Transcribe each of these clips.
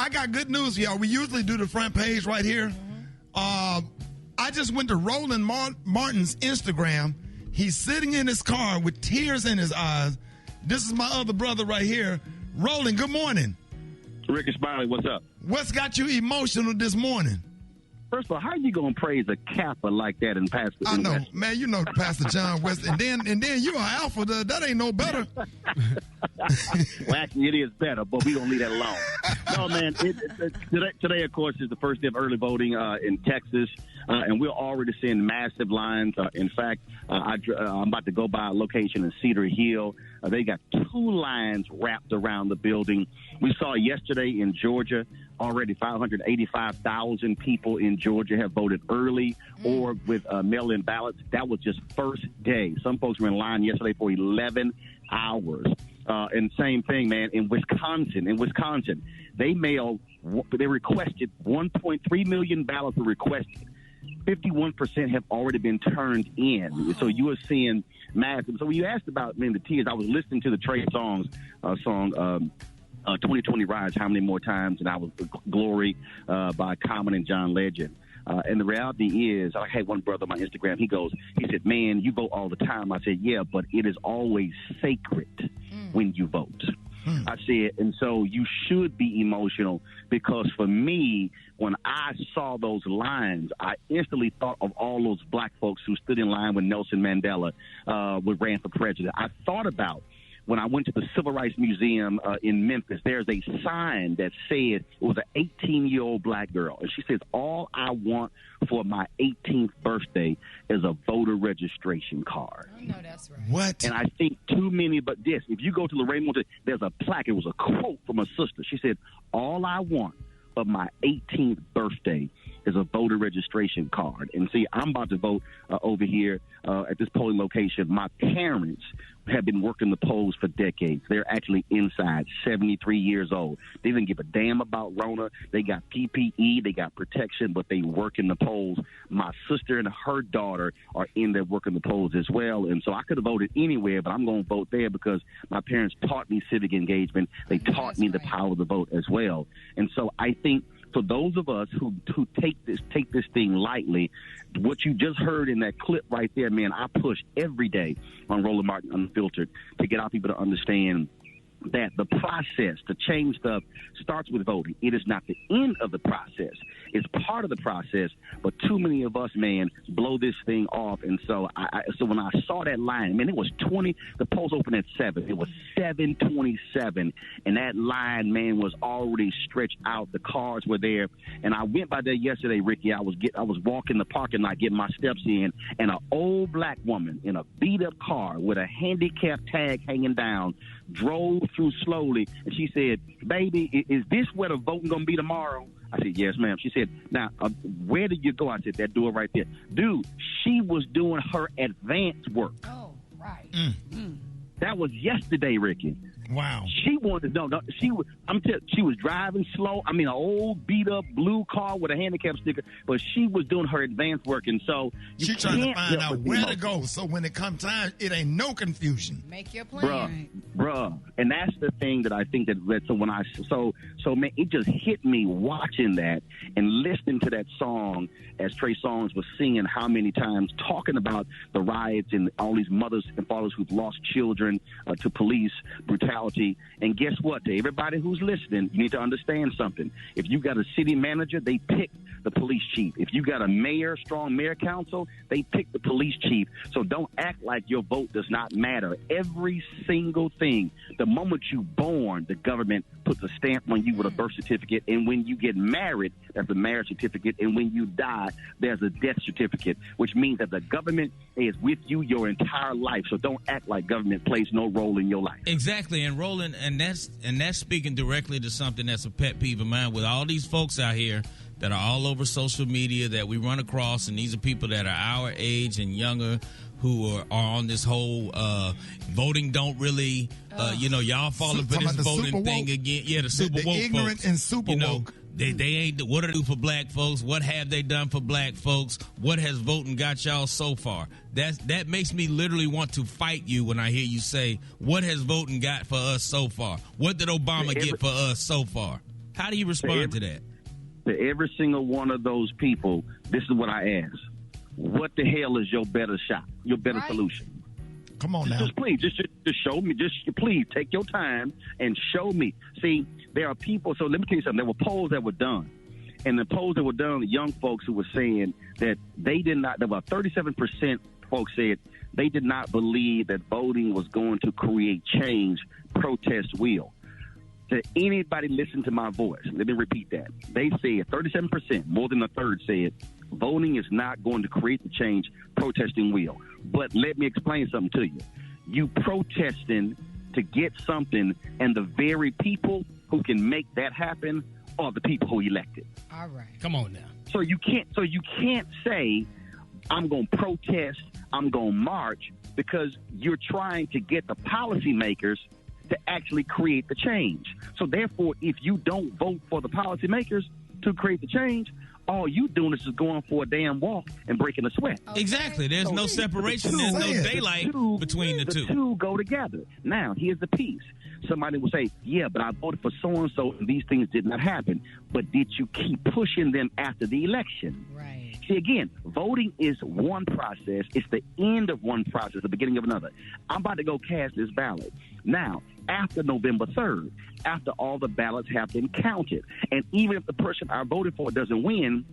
I got good news for y'all. We usually do the front page right here. I just went to Roland Martin's Instagram. He's sitting in his car with tears in his eyes. This is my other brother right here. Roland, good morning. Rickey, Smiley, what's up? What's got you emotional this morning? First of all, how are you going to praise a Kappa like that in Pastor? I know, man. You know Pastor John West. And then you're an alpha. That ain't no better. Well, actually, it is better, but we don't leave that alone. No, man. Today, of course, is the first day of early voting in Texas, and we're already seeing massive lines. In fact, I'm about to go by a location in Cedar Hill. They got 2 lines wrapped around the building. We saw yesterday in Georgia, already 585,000 people in Georgia have voted early or with mail-in ballots. That was just first day. Some folks were in line yesterday for 11 hours. And same thing, man, in Wisconsin. They requested 1.3 million ballots were requested. 51% have already been turned in. So you are seeing massive. So when you asked about, man, the tears, I was listening to the Trey Songz song, 2020 Rise, How Many More Times, and I was Glory by Common and John Legend. And the reality is, I had one brother on my Instagram, he said, man, you vote all the time. I said, yeah, but it is always sacred when you vote. I said, and so you should be emotional because for me, when I saw those lines, I instantly thought of all those black folks who stood in line with Nelson Mandela, ran for president. I thought about when I went to the Civil Rights Museum in Memphis, there's a sign that said it was an 18-year-old black girl. And she says, all I want for my 18th birthday is a voter registration card. I know that's right. What? And I think too many, but this, if you go to Lorraine, there's a plaque. It was a quote from a sister. She said, all I want for my 18th birthday is a voter registration card. And see, I'm about to vote over here at this polling location. My parents have been working the polls for decades. They're actually inside, 73 years old. They didn't give a damn about Rona. They got PPE, they got protection, but they work in the polls. My sister and her daughter are in there working the polls as well. And so I could have voted anywhere, but I'm going to vote there because my parents taught me civic engagement. They taught me the power of the vote as well. And so I think for those of us who take this thing lightly, what you just heard in that clip right there, man, I push every day on Roland Martin Unfiltered to get our people to understand that the process to change stuff starts with voting. It is not the end of the process. It's part of the process, but too many of us, man, blow this thing off. And so so when I saw that line, man, it was 20, the polls opened at 7. It was 7:27, and that line, man, was already stretched out. The cars were there. And I went by there yesterday, Rickey. I was walking the parking lot, getting my steps in, and an old black woman in a beat-up car with a handicap tag hanging down drove through slowly, and she said, baby, is this where the voting going to be tomorrow? I said, yes, ma'am. She said, now, where did you go? I said, that door right there. Dude, she was doing her advance work. Oh, right. That was yesterday, Rickey. Wow. She wanted to know. She was driving slow. I mean, an old beat-up blue car with a handicap sticker, but she was doing her advance work, and so she's trying to find out where to go. So when it comes time, it ain't no confusion. Make your plan, bruh. And that's the thing that I think that so man, it just hit me watching that and listening to that song as Trey Songz was singing how many times, talking about the riots and all these mothers and fathers who've lost children to police brutality. And guess what? To everybody who's listening, you need to understand something. If you got a city manager, they pick the police chief. If you got a mayor, strong mayor council, they pick the police chief. So don't act like your vote does not matter. Every single thing. The moment you born, the government puts a stamp on you with a birth certificate. And when you get married, that's a marriage certificate. And when you die, there's a death certificate, which means that the government is with you your entire life. So don't act like government plays no role in your life. Exactly. And Roland, and that's speaking directly to something that's a pet peeve of mine with all these folks out here that are all over social media that we run across, and these are people that are our age and younger who are on this whole voting don't really, y'all falling for this voting thing again. Yeah, the super woke ignorant folks. And super woke. They ain't, what do they do for black folks? What have they done for black folks? What has voting got y'all so far? That makes me literally want to fight you when I hear you say, what has voting got for us so far? What did Obama get for us so far? How do you respond to that? To every single one of those people, this is what I ask. What the hell is your better shot, your better solution? Come on now. Just please, just show me. Just please take your time and show me. See, there are people. So let me tell you something. There were polls that were done, and the polls that were done, the young folks who were saying that they did not. There were 37% folks said they did not believe that voting was going to create change. Protest will. To anybody listen to my voice, let me repeat that. They said 37%, more than a third, said voting is not going to create the change. Protesting will. But let me explain something to you. You protesting to get something, and the very people who can make that happen are the people who elected. All right. Come on now. So you can't say I'm going to protest, I'm going to march, because you're trying to get the policymakers to actually create the change. So therefore, if you don't vote for the policymakers to create the change, all you doing is just going for a damn walk and breaking a sweat. Okay. Exactly. There's no separation. There's no daylight between the two. The two go together. Now, here's the piece. Somebody will say, yeah, but I voted for so-and-so and these things did not happen. But did you keep pushing them after the election? Right. See, again, voting is one process. It's the end of one process, the beginning of another. I'm about to go cast this ballot. Now, after November 3rd, after all the ballots have been counted, and even if the person I voted for doesn't win,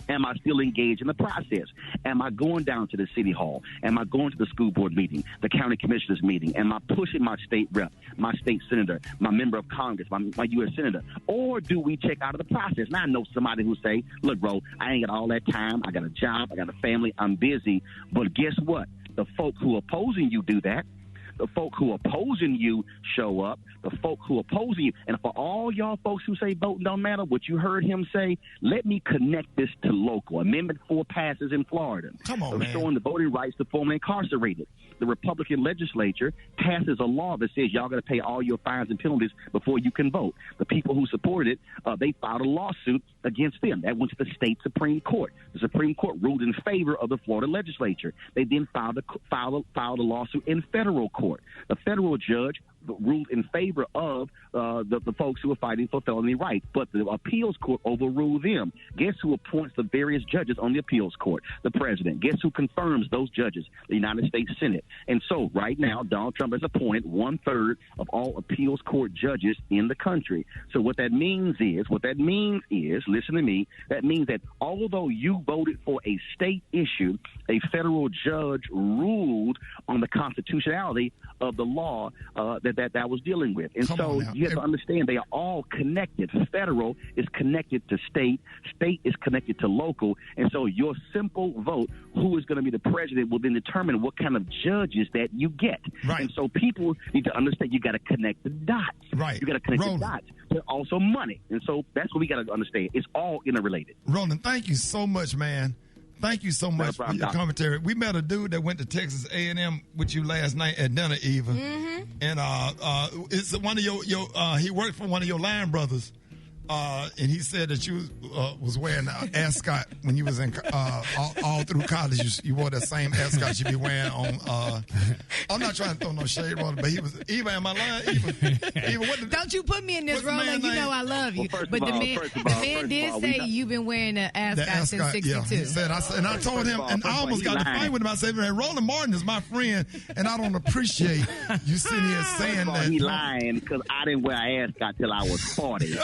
am I still engaged in the process? Am I going down to the city hall? Am I going to the school board meeting, the county commissioners meeting? Am I pushing my state rep, my state senator, my member of Congress, my U.S. senator? Or do we check out of the process? Now, I know somebody who say, look, bro, I ain't got all that time. I got a job. I got a family. I'm busy. But guess what? The folk who are opposing you do that. The folk who are opposing you show up. The folk who are opposing you. And for all y'all folks who say voting don't matter, what you heard him say, let me connect this to local. Amendment 4 passes in Florida. Come on, man. Restoring the voting rights to formerly incarcerated. The Republican legislature passes a law that says y'all got to pay all your fines and penalties before you can vote. The people who supported it, they filed a lawsuit against them. That went to the state Supreme Court. The Supreme Court ruled in favor of the Florida legislature. They then filed a lawsuit in federal court. The federal judge ruled in favor of the folks who were fighting for felony rights, but the appeals court overruled them. Guess who appoints the various judges on the appeals court? The president. Guess who confirms those judges? The United States Senate. And so right now, Donald Trump has appointed 1/3 of all appeals court judges in the country. So what that means is, listen to me, that means that although you voted for a state issue, a federal judge ruled on the constitutionality of the law that was dealing with. And so you have to understand they are all connected. Federal is connected to state. State is connected to local. And so your simple vote, who is going to be the president, will then determine what kind of judges that you get. Right. And so people need to understand you got to connect the dots. Right. You got to connect Roland. the dots. But also money. And so that's what we got to understand. It's all interrelated. Roland, thank you so much, man. Thank you so much for your commentary. We met a dude that went to Texas A&M with you last night at dinner, Eva. Mm-hmm. And it's one of your he worked for one of your line brothers. And he said that you was wearing an ascot when you was in all through college. You wore that same ascot you be wearing on. I'm not trying to throw no shade on it, but he was. Eva, am I lying? Eva, don't you put me in this, Roland. You know I love you. Well, but the man did say you've been wearing an ascot since '62. Yeah, he said. I told him, and I almost got to fight with him. I said, Roland Martin is my friend, and I don't appreciate you sitting here saying that. He lying because I didn't wear an ascot till I was 40.